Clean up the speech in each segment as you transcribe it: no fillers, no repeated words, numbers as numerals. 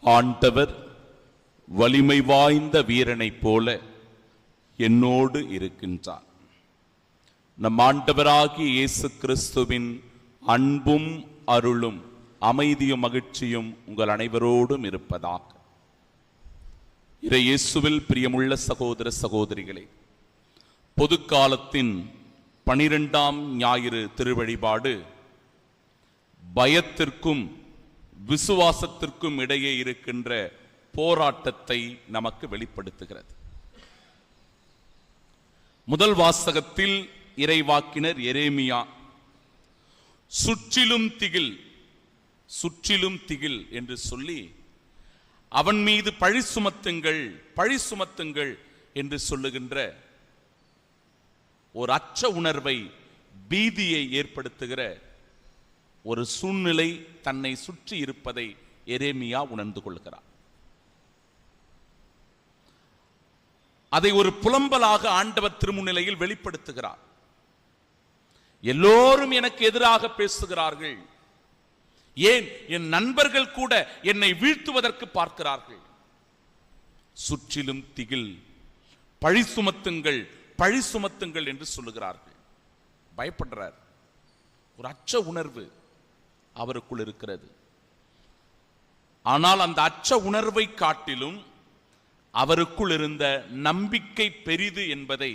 ஆண்டவர் வலிமை வாய்ந்த வீரனைப் போல என்னோடு இருக்கின்றார். நம் ஆண்டவராகிய இயேசு கிறிஸ்துவின் அன்பும் அருளும் அமைதியும் மகிழ்ச்சியும் உங்கள் அனைவரோடும் இருப்பதாக. இயேசுவில் பிரியமுள்ள சகோதர சகோதரிகளே, பொதுக்காலத்தின் 12ஆம் ஞாயிறு திருவழிபாடு பயத்திற்கும் விசுவாசத்திற்கும் இடையே இருக்கின்ற போராட்டத்தை நமக்கு வெளிப்படுத்துகிறது. முதல் வாசகத்தில் இறைவாக்கினர் எரேமியா சுற்றிலும் திகில் என்று சொல்லி அவன் மீது பழி சுமத்துங்கள் என்று சொல்லுகின்ற ஒரு அச்ச உணர்வை, பீதியை ஏற்படுத்துகிற ஒரு சூழ்நிலை தன்னை சுற்றி இருப்பதை எரேமியா உணர்ந்து கொள்கிறார். அதை ஒரு புலம்பலாக ஆண்டவர் திருமுன்னிலையில் வெளிப்படுத்துகிறார். எல்லோரும் எனக்கு எதிராக பேசுகிறார்கள், ஏன் என் நண்பர்கள் கூட என்னை வீழ்த்துவதற்கு பார்க்கிறார்கள். சுற்றிலும் திகில், பழி சுமத்துங்கள் என்று சொல்லுகிறார்கள். பயப்படுறார். ஒரு அச்ச உணர்வு அவருக்குள் இருக்கிறது. ஆனால் அந்த அச்ச உணர்வை காட்டிலும் அவருக்குள் இருந்த நம்பிக்கை பெரிது என்பதை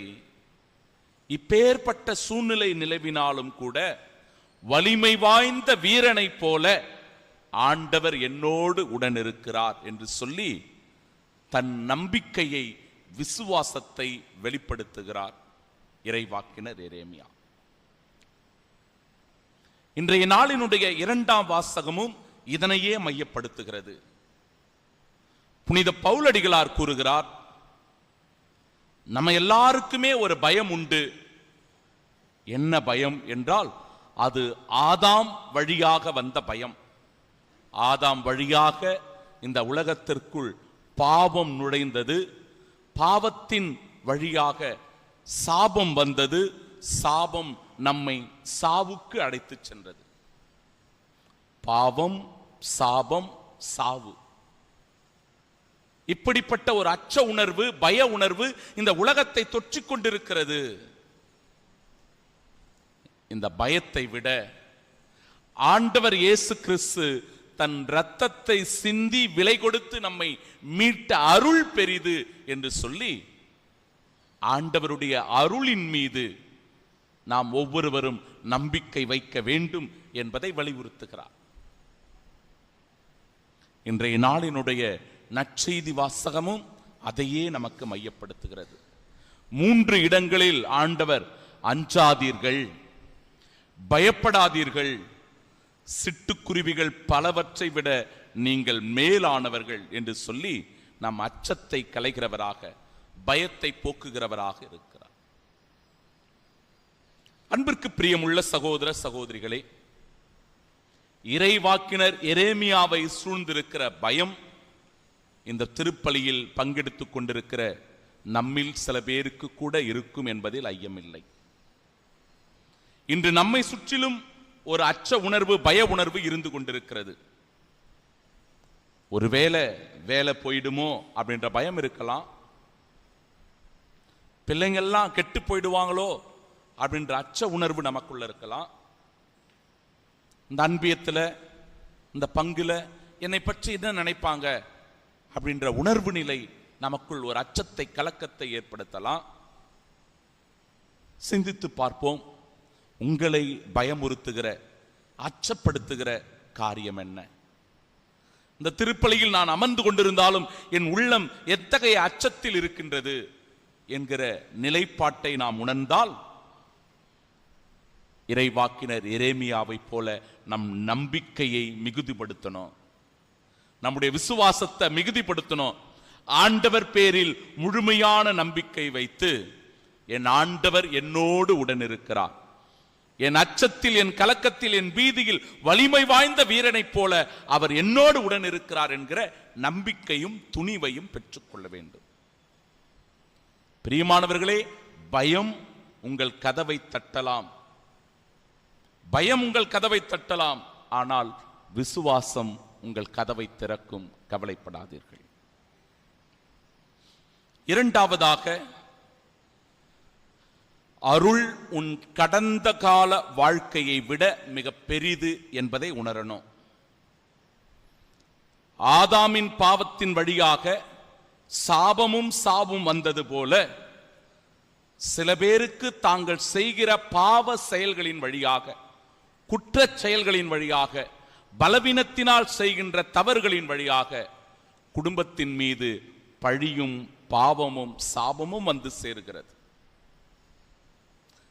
இப்பேற்பட்ட சூழ்நிலை நிலவினாலும் கூட வலிமை வாய்ந்த வீரனைப் போல ஆண்டவர் என்னோடு உடன் இருக்கிறார் என்று சொல்லி தன் நம்பிக்கையை, விசுவாசத்தை வெளிப்படுத்துகிறார் இறைவாக்கினர் எரேமியா. இன்றைய நாளினுடைய 2ஆம் வாசகமும் இதனையே மையப்படுத்துகிறது. புனித பவுலடிகளார் கூறுகிறார், நம்ம எல்லாருக்குமே ஒரு பயம் உண்டு. என்ன பயம் என்றால் அது ஆதாம் வழியாக வந்த பயம். ஆதாம் வழியாக இந்த உலகத்திற்குள் பாவம் நுழைந்தது, பாவத்தின் வழியாக சாபம் வந்தது, சாபம் நம்மை சாவுக்கு அழைத்து சென்றது. பாவம், சாபம், சாவு, இப்படிப்பட்ட ஒரு அச்ச உணர்வு, பய உணர்வு இந்த உலகத்தை தொற்றிக் கொண்டிருக்கிறது. இந்த பயத்தை விட ஆண்டவர் இயேசு கிறிஸ்து தன் இரத்தத்தை சிந்தி விலை கொடுத்து நம்மை மீட்ட அருள் பெரிது என்று சொல்லி ஆண்டவருடைய அருளின் மீது நாம் ஒவ்வொருவரும் நம்பிக்கை வைக்க வேண்டும் என்பதை வலியுறுத்துகிறார். இன்றைய நாளினுடைய நற்செய்தி வாசகமும் அதையே நமக்கு மையப்படுத்துகிறது. 3 இடங்களில் ஆண்டவர் அஞ்சாதீர்கள், பயப்படாதீர்கள், சிட்டுக்குருவிகள் பலவற்றை விட நீங்கள் மேலானவர்கள் என்று சொல்லி நம் அச்சத்தை களைகிறவராக, பயத்தை போக்குகிறவராக இருக்கிறார். அன்பிற்கு பிரியமுள்ள சகோதர சகோதரிகளே, இறைவாக்கினர் எரேமியாவை சூழ்ந்திருக்கிற பயம் இந்த திருப்பலியில் பங்கெடுத்துக் கொண்டிருக்கிற நம்மில் சில பேருக்கு கூட இருக்கும் என்பதில் ஐயமில்லை. இன்று நம்மை சுற்றிலும் ஒரு அச்ச உணர்வு, பய உணர்வு இருந்து கொண்டிருக்கிறது. ஒருவேளை வேலை போயிடுமோ அப்படின்ற பயம் இருக்கலாம். பிள்ளைங்கள்லாம் கெட்டு போயிடுவாங்களோ அப்படின்ற அச்ச உணர்வு நமக்குள்ள இருக்கலாம். இந்த அன்பியத்தில், இந்த பங்குல என்னை பற்றி என்ன நினைப்பாங்க அப்படின்ற உணர்வு நிலை நமக்குள் ஒரு அச்சத்தை, கலக்கத்தை ஏற்படுத்தலாம். சிந்தித்து பார்ப்போம், உங்களை பயமுறுத்துகிற, அச்சப்படுத்துகிற காரியம் என்ன? இந்த திருப்பலியில் நான் அமர்ந்து கொண்டிருந்தாலும் என் உள்ளம் எத்தகைய அச்சத்தில் இருக்கின்றது என்கிற நிலைப்பாட்டை நாம் உணர்ந்தால் இறைவாக்கினர் எரேமியாவை போல நம் நம்பிக்கையை மிகுதிப்படுத்தணும், நம்முடைய விசுவாசத்தை மிகுதிப்படுத்தணும். ஆண்டவர் பேரில் முழுமையான நம்பிக்கை வைத்து, என் ஆண்டவர் என்னோடு உடன் இருக்கிறார், என் அச்சத்தில், என் கலக்கத்தில், என் பீதியில் வலிமை வாய்ந்த வீரனைப் போல அவர் என்னோடு உடன் இருக்கிறார் என்கிற நம்பிக்கையும் துணிவையும் பெற்றுக்கொள்ள வேண்டும். பிரியமானவர்களே, பயம் உங்கள் கதவை தட்டலாம், ஆனால் விசுவாசம் உங்கள் கதவை திறக்கும், கவலைப்படாதீர்கள். இரண்டாவதாக, அருள் உன் கடந்த கால வாழ்க்கையை விட மிக பெரிது என்பதை உணரணும். ஆதாமின் பாவத்தின் வழியாக சாபமும் சாவும் வந்தது போல சில பேருக்கு தாங்கள் செய்கிற பாவ செயல்களின் வழியாக, குற்றச் செயல்களின் வழியாக, பலவீனத்தினால் செய்கின்ற தவறுகளின் வழியாக குடும்பத்தின் மீது பழியும் பாவமும் சாபமும் வந்து சேர்கிறது.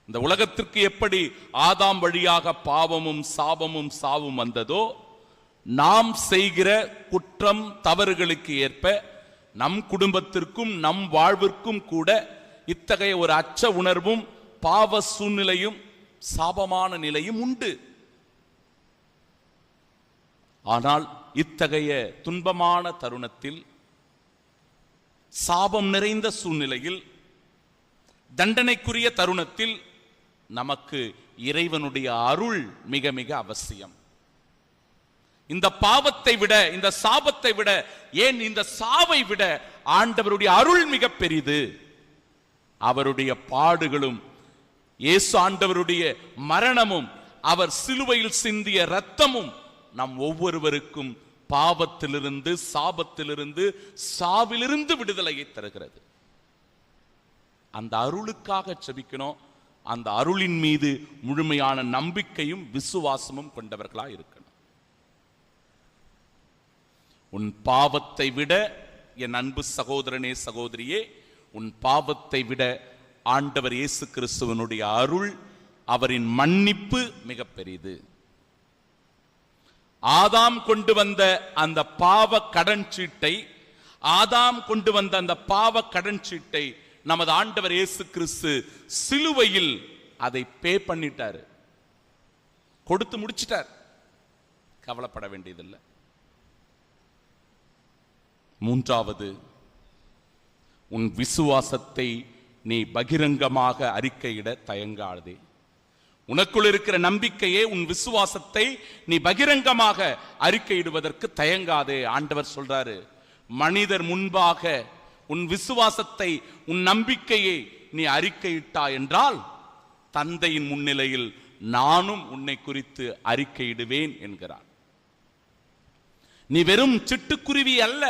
இந்த உலகத்திற்கு எப்படி ஆதாம் வழியாக பாவமும் சாபமும் சாவும் வந்ததோ, நாம் செய்கிற குற்றம் தவறுகளுக்கு ஏற்ப நம் குடும்பத்திற்கும் நம் வாழ்விற்கும் கூட இத்தகைய ஒரு அச்ச உணர்வும் பாவ சூழ்நிலையும் சாபமான நிலையும் உண்டு. ஆனால் இத்தகைய துன்பமான தருணத்தில், சாபம் நிறைந்த சூழ்நிலையில், தண்டனைக்குரிய தருணத்தில் நமக்கு இறைவனுடைய அருள் மிக மிக அவசியம். இந்த பாவத்தை விட, இந்த சாபத்தை விட, ஏன் இந்த சாவை விட ஆண்டவருடைய அருள் மிக பெரிது. அவருடைய பாடுகளும், இயேசு ஆண்டவருடைய மரணமும், அவர் சிலுவையில் சிந்திய இரத்தமும் நம் ஒவ்வொருவருக்கும் பாவத்திலிருந்து, சாபத்திலிருந்து, சாவிலிருந்து விடுதலையை தருகிறது. அந்த அருளுக்காக செபிக்கணும். அந்த அருளின் மீது முழுமையான நம்பிக்கையும் விசுவாசமும் கொண்டவர்களாக இருக்கணும். உன் பாவத்தை விட, என் அன்பு சகோதரனே சகோதரியே, உன் பாவத்தை விட ஆண்டவர் இயேசு கிறிஸ்துவனுடைய அருள், அவரின் மன்னிப்பு மிக பெரிது. ஆதாம் கொண்டு வந்த அந்த பாவ கடன் சீட்டை, ஆதாம் கொண்டு வந்த அந்த பாவ கடன் சீட்டை நமது ஆண்டவர் இயேசு கிறிஸ்து சிலுவையில் அதை பே பண்ணிட்டாரு, கொடுத்து முடிச்சிட்டார். கவலைப்பட வேண்டியதில்லை. மூன்றாவது, உன் விசுவாசத்தை நீ பகிரங்கமாக அறிக்கையிட தயங்காதே. உனக்குள் இருக்கிற நம்பிக்கையே, உன் விசுவாசத்தை நீ பகிரங்கமாக அறிக்கையிடுவதற்கு தயங்காதே. ஆண்டவர் சொல்றாரு, மனிதர் முன்பாக உன் விசுவாசத்தை, உன் நம்பிக்கையை நீ அறிக்கையிட்டா என்றால் தந்தையின் முன்னிலையில் நானும் உன்னை குறித்து அறிக்கையிடுவேன் என்கிறார். நீ வெறும் சிட்டுக்குருவி அல்ல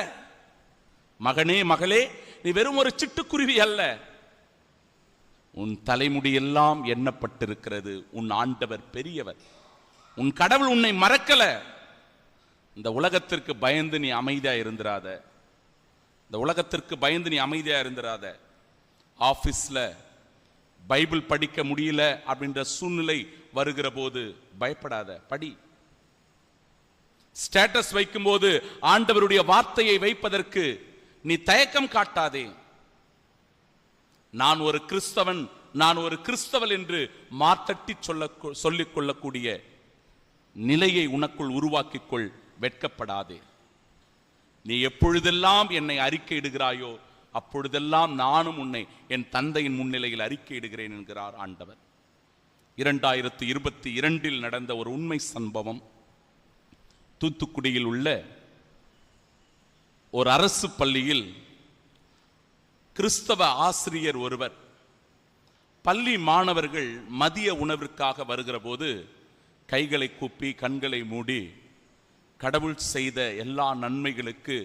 மகனே, மகளே, நீ வெறும் ஒரு சிட்டுக்குருவி அல்ல. உன் தலைமுடியெல்லாம் எண்ணப்பட்டிருக்கிறது. உன் ஆண்டவர் பெரியவர். உன் கடவுள் உன்னை மறக்கல. இந்த உலகத்திற்கு பயந்து நீ அமைதியா இருந்திராத. இந்த உலகத்திற்கு பயந்து நீ அமைதியா இருந்திராத. ஆபீஸ்ல பைபிள் படிக்க முடியல அப்படின்ற சூழ்நிலை வருகிற போது பயப்படாத, படி. ஸ்டேட்டஸ் வைக்கும் போது ஆண்டவருடைய வார்த்தையை வைப்பதற்கு நீ தயக்கம் காட்டாதே. நான் ஒரு கிறிஸ்தவன், நான் ஒரு கிறிஸ்தவள் என்று மார்த்தட்டி சொல்லிக் கொள்ளக்கூடிய நிலையை உனக்குள் உருவாக்கிக்கொள். வெட்கப்படாதே. நீ எப்பொழுதெல்லாம் என்னை அறிக்கையிடுகிறாயோ அப்பொழுதெல்லாம் நானும் உன்னை என் தந்தையின் முன்னிலையில் அறிக்கையிடுகிறேன் என்கிறார் ஆண்டவர். 2022 நடந்த ஒரு உண்மை சம்பவம். தூத்துக்குடியில் உள்ள ஒரு அரசு பள்ளியில் கிறிஸ்தவ ஆசிரியர் ஒருவர், பள்ளி மாணவர்கள் மதிய உணவிற்காக வருகிற போது கைகளை கூப்பி கண்களை மூடி கடவுள் செய்த எல்லா நன்மைகளுக்கு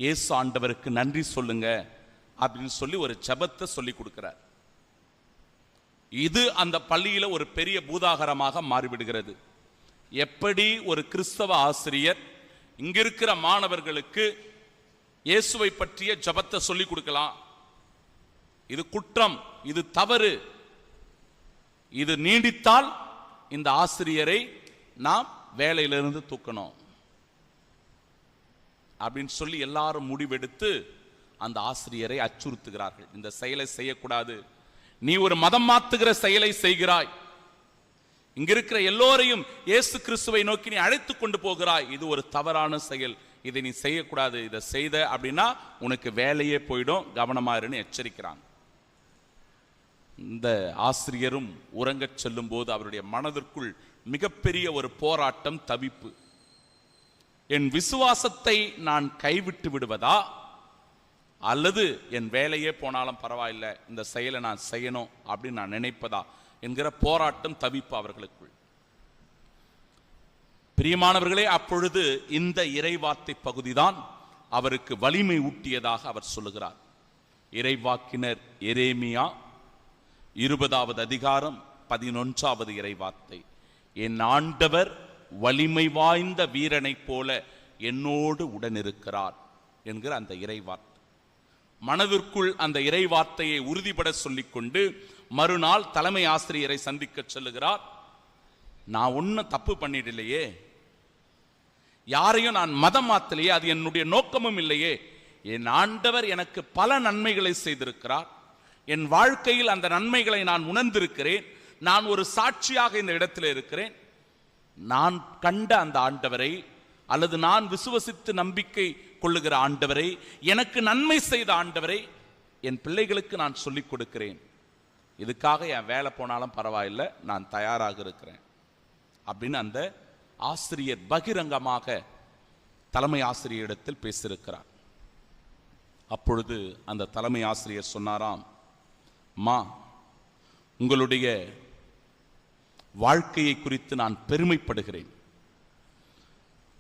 இயேசு ஆண்டவருக்கு நன்றி சொல்லுங்க அப்படின்னு சொல்லி ஒரு ஜெபத்தை சொல்லி கொடுக்கிறார். இது அந்த பள்ளியில ஒரு பெரிய பூதாகரமாக மாறிவிடுகிறது. எப்படி ஒரு கிறிஸ்தவ ஆசிரியர் இங்கிருக்கிற மாணவர்களுக்கு இயேசுவை பற்றிய ஜெபத்தை சொல்லி கொடுக்கலாம்? இது குற்றம், இது தவறு, இது நீடித்தால் இந்த ஆசிரியரை நாம் வேலையிலிருந்து தூக்கணும் அப்படின்னு சொல்லி எல்லாரும் முடிவெடுத்து அந்த ஆசிரியரை அச்சுறுத்துகிறார்கள். இந்த செயலை செய்யக்கூடாது, நீ ஒரு மதம் மாத்துகிற செயலை செய்கிறாய், இங்க இருக்கிற எல்லோரையும் இயேசு கிறிஸ்துவை நோக்கி நீ அழைத்து கொண்டு போகிறாய், இது ஒரு தவறான செயல், இதை நீ செய்யக்கூடாது, இதை செய்த அப்படின்னா உனக்கு வேலையே போயிடும், கவனமா இருன்னு எச்சரிக்கிறாங்க. இந்த ஆசிரியரும் உறங்கச் செல்லும் போது அவருடைய மனதிற்குள் மிகப்பெரிய ஒரு போராட்டம், தவிப்பு. என் விசுவாசத்தை நான் கைவிட்டு விடுவதா, அல்லது என் வேலையே போனாலும் பரவாயில்லை, இந்த செயலை நான் செய்யணும் அப்படின்னு நான் நினைப்பதா என்கிற போராட்டம், தவிப்பு அவர்களுக்குள். பிரியமானவர்களே, அப்பொழுது இந்த இறைவார்த்தை பகுதிதான் அவருக்கு வலிமை ஊட்டியதாக அவர் சொல்லுகிறார். இறைவாக்கினர் எரேமியா 20வது அதிகாரம் 11வது இறைவார்த்தை, என் ஆண்டவர் வலிமை வாய்ந்த வீரனைப் போல என்னோடு உடனிருக்கிறார் என்கிற அந்த இறைவார்த்தை. மனதிற்குள் அந்த இறைவார்த்தையை உறுதிபட சொல்லிக்கொண்டு மறுநாள் தலைமை ஆசிரியரை சந்திக்க செல்லுகிறார். நான் ஒன்னும் தப்பு பண்ணிடலையே, யாரையும் நான் மதம் மாத்தலையே, அது என்னுடைய நோக்கமும் இல்லையே. என் ஆண்டவர் எனக்கு பல நன்மைகளை செய்திருக்கிறார். என் வாழ்க்கையில் அந்த நன்மைகளை நான் உணர்ந்திருக்கிறேன். நான் ஒரு சாட்சியாக இந்த இடத்தில் இருக்கிறேன். நான் கண்ட அந்த ஆண்டவரை, அல்லது நான் விசுவசித்து நம்பிக்கை கொள்ளுகிற ஆண்டவரை, எனக்கு நன்மை செய்த ஆண்டவரை என் பிள்ளைகளுக்கு நான் சொல்லிக் கொடுக்கிறேன். இதுக்காக என் வேலை போனாலும் பரவாயில்லை, நான் தயாராக இருக்கிறேன் அப்படின்னு அந்த ஆசிரியர் பகிரங்கமாக தலைமை ஆசிரியரிடத்தில் பேசியிருக்கிறார். அப்பொழுது அந்த தலைமை ஆசிரியர் சொன்னாராம், அம்மா, உங்களுடைய வாழ்க்கையை குறித்து நான் பெருமைப்படுகிறேன்,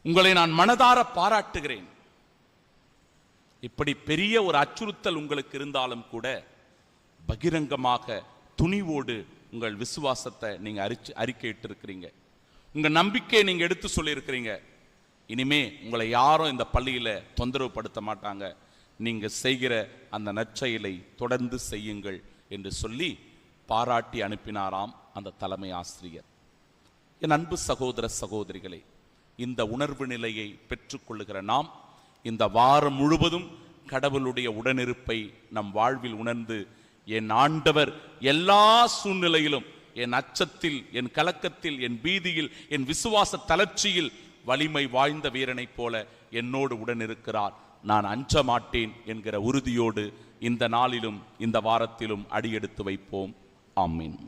உங்களை நான் மனதார பாராட்டுகிறேன். இப்படி பெரிய ஒரு அச்சுறுத்தல் உங்களுக்கு இருந்தாலும் கூட பகிரங்கமாக துணிவோடு உங்கள் விசுவாசத்தை நீங்க அறிக்கையிட்டு இருக்கிறீங்க, உங்க நம்பிக்கையை நீங்க எடுத்து சொல்லியிருக்கிறீங்க. இனிமே உங்களை யாரும் இந்த பள்ளியில தொந்தரவு படுத்த மாட்டாங்க, நீங்க செய்கிற அந்த நற்செயலை தொடர்ந்து செய்யுங்கள் என்று சொல்லி பாராட்டி அனுப்பினாராம் அந்த தலைமை ஆசிரியர். என் அன்பு சகோதர சகோதரிகளே, இந்த உணர்வு நிலையை பெற்றுக்கொள்ளுகிற நாம் இந்த வாரம் முழுவதும் கடவுளுடைய உடனிருப்பை நம் வாழ்வில் உணர்ந்து, என் ஆண்டவர் எல்லா சூழ்நிலையிலும், என் அச்சத்தில், என் கலக்கத்தில், என் பீதியில், என் விசுவாச தளர்ச்சியில் வலிமை வாய்ந்த வீரனைப் போல என்னோடு உடனிருக்கிறார், நான் அஞ்ச மாட்டேன் என்கிற உறுதியோடு இந்த நாளிலும் இந்த வாரத்திலும் அடியெடுத்து வைப்போம். ஆமீன்.